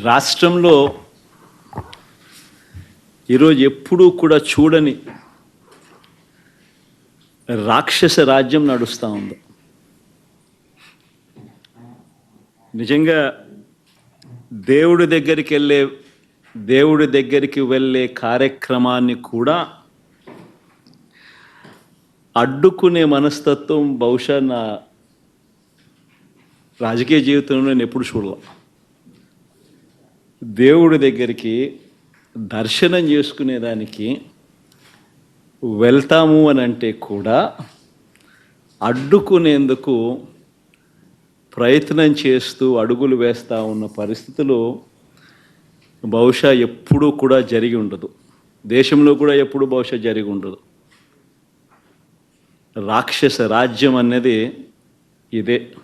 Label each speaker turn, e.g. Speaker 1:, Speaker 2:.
Speaker 1: రాష్ట్రంలో ఈరోజు ఎప్పుడూ కూడా చూడని రాక్షస రాజ్యం నడుస్తూ ఉంది. నిజంగా దేవుడి దగ్గరికి వెళ్ళే కార్యక్రమాన్ని కూడా అడ్డుకునే మనస్తత్వం బహుశా నా రాజకీయ జీవితంలో నేను ఎప్పుడు చూడలే. దేవుడి దగ్గరికి దర్శనం చేసుకునేదానికి వెళ్తాము అని అంటే కూడా అడ్డుకునేందుకు ప్రయత్నం చేస్తూ అడుగులు వేస్తూ ఉన్న పరిస్థితులు బహుశా ఎప్పుడూ కూడా జరిగి ఉండదు. దేశంలో కూడా ఎప్పుడు బహుశా జరిగి ఉండదు. రాక్షస రాజ్యం అనేది ఇదే.